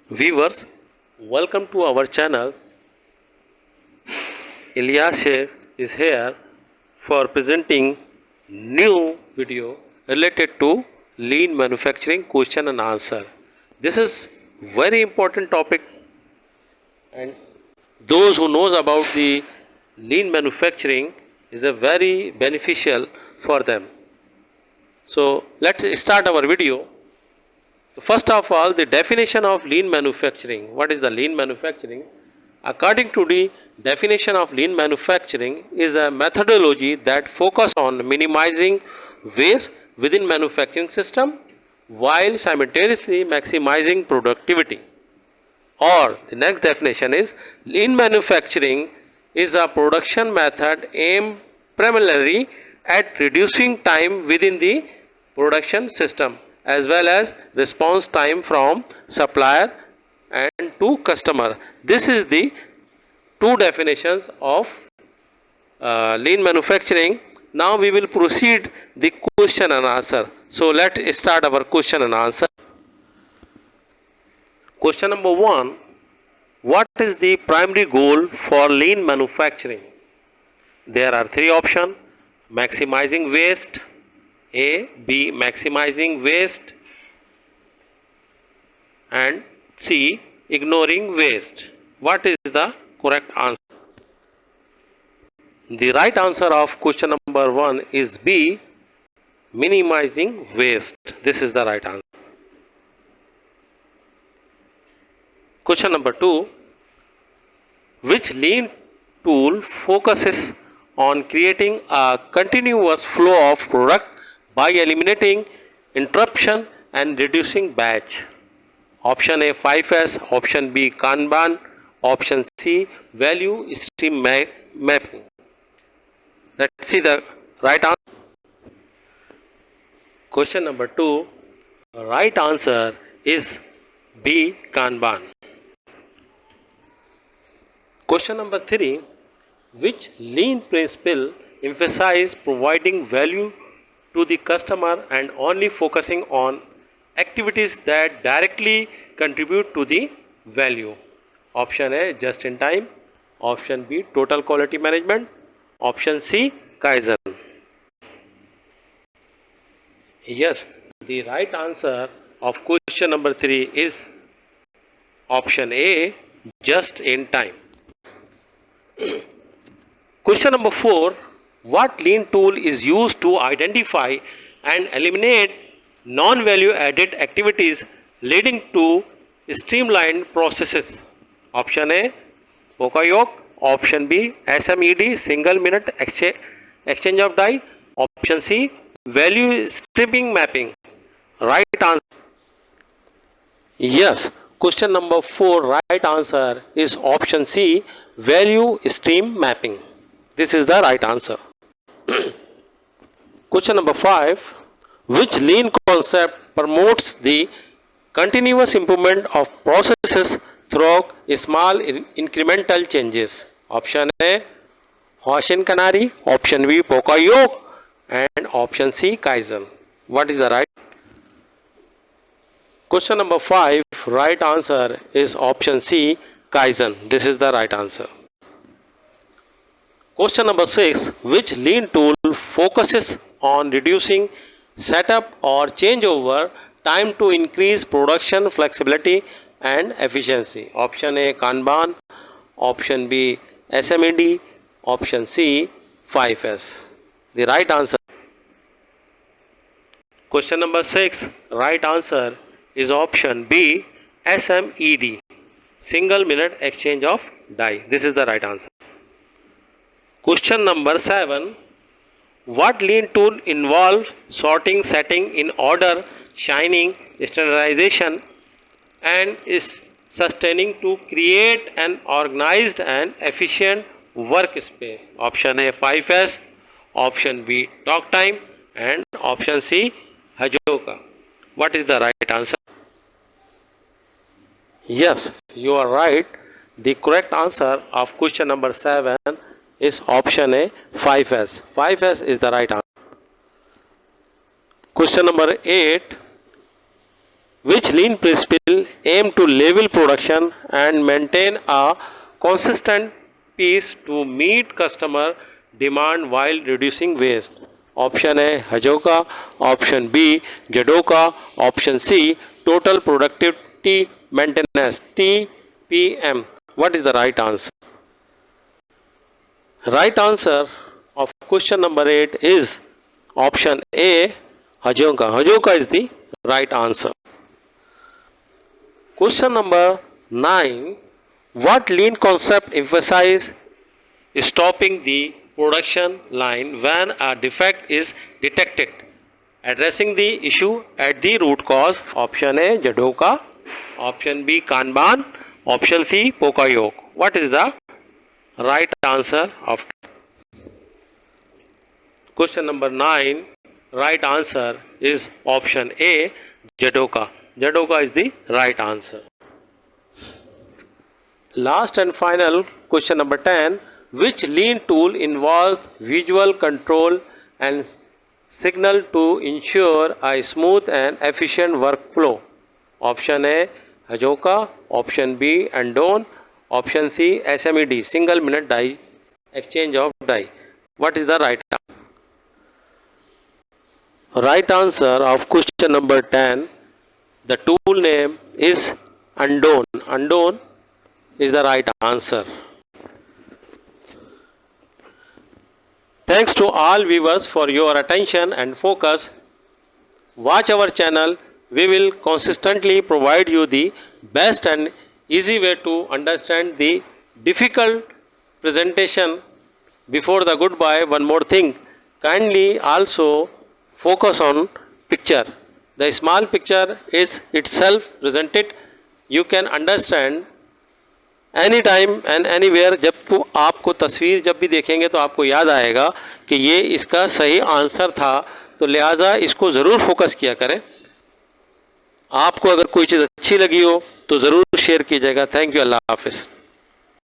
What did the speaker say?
Viewers, welcome to our channel. Ilyas Sheikh is here for presenting new video related to lean manufacturing question and answer. This is very important topic, and those who knows about the lean manufacturing is a very beneficial for them. So let's start our video. So first of all, the definition of lean manufacturing. What is the lean manufacturing? According to the definition of lean manufacturing is a methodology that focuses on minimizing waste within manufacturing system while simultaneously maximizing productivity. Or the next definition is lean manufacturing is a production method aimed primarily at reducing time within the production system as well as response time from supplier and to customer. This is the two definitions of lean manufacturing. Now we will proceed the question and answer. So let's start our question and answer. Question number 1. What is the primary goal for lean manufacturing? There are three options: maximizing waste, A, B, maximizing waste, and C, ignoring waste. What is the correct answer? The right answer of question number 1 is B, minimizing waste. This is the right answer. Question number 2. Which lean tool focuses on creating a continuous flow of product by eliminating interruption and reducing batch? Option A 5S, option B Kanban, option C value stream mapping. Let's see the right answer. Question number 2, right answer is B Kanban. Question number 3, which lean principle emphasizes providing value to the customer and only focusing on activities that directly contribute to the value? Option A just in time, option B total quality management, option C Kaizen. Yes, the right answer of question number 3 is option A just in time. Question number 4. What lean tool is used to identify and eliminate non-value added activities leading to streamlined processes? Option A Pokayok, option B SMED, single minute exchange of die, option C value streaming mapping. Right answer. Yes, question number 4 right answer is option C value stream mapping. This is the right answer. Question number 5. Which lean concept promotes the continuous improvement of processes through small incremental changes? Option A Hoshin Kanari, option B Pokayok, and option C Kaizen. What is the right? Question number 5 right answer is option C Kaizen. This is the right answer. Question number 6. Which lean tool focuses on reducing setup or changeover time to increase production flexibility and efficiency? Option A Kanban, option B SMED, option C 5S. The right answer. Question number 6 right answer is option B SMED, single minute exchange of die. This is the right answer. Question number 7. What lean tool involves sorting, setting in order, shining, standardization, and is sustaining to create an organized and efficient workspace? Option A 5S, option B talk time, and option C Hajoka. What is the right answer? Yes, you are right. The correct answer of question number 7 is option A 5S. 5S is the right answer. Question number 8. which lean principle aim to level production and maintain a consistent pace to meet customer demand while reducing waste. Option A Hajoka, option B Jadoka, option C total productivity maintenance TPM. What is the right answer? Right answer of question number 8 is option A Hajoka. Hajoka is the right answer. Question number 9. What lean concept emphasizes stopping the production line when a defect is detected, addressing the issue at the root cause? Option A Jadoka, option B Kanban, option C Pokayok. What is the right answer of question number 9? Right answer is option A Jadoka. Jadoka is the right answer. Last and final question number 10. Which lean tool involves visual control and signal to ensure a smooth and efficient workflow? Option A Hajoka, option B Andon, option C SMED, single minute die exchange of die. What is the right answer? Right answer of question number 10. The tool name is Andon. Andon is the right answer. Thanks to all viewers for your attention and focus. Watch our channel. We will consistently provide you the best and easy way to understand the difficult presentation. Before the goodbye, one more thing. Kindly also focus on picture. The small picture is itself presented. You can understand any time and anywhere. जब तो आपको तस्वीर जब भी देखेंगे तो आपको याद आएगा कि ये इसका सही आंसर था, तो लिहाजा इसको ज़रूर फोकस किया करें. आपको अगर कोई चीज़ अच्छी लगी हो तो ज़रूर शेयर कीजिएगा. Thank you. अल्लाह हाफिज़.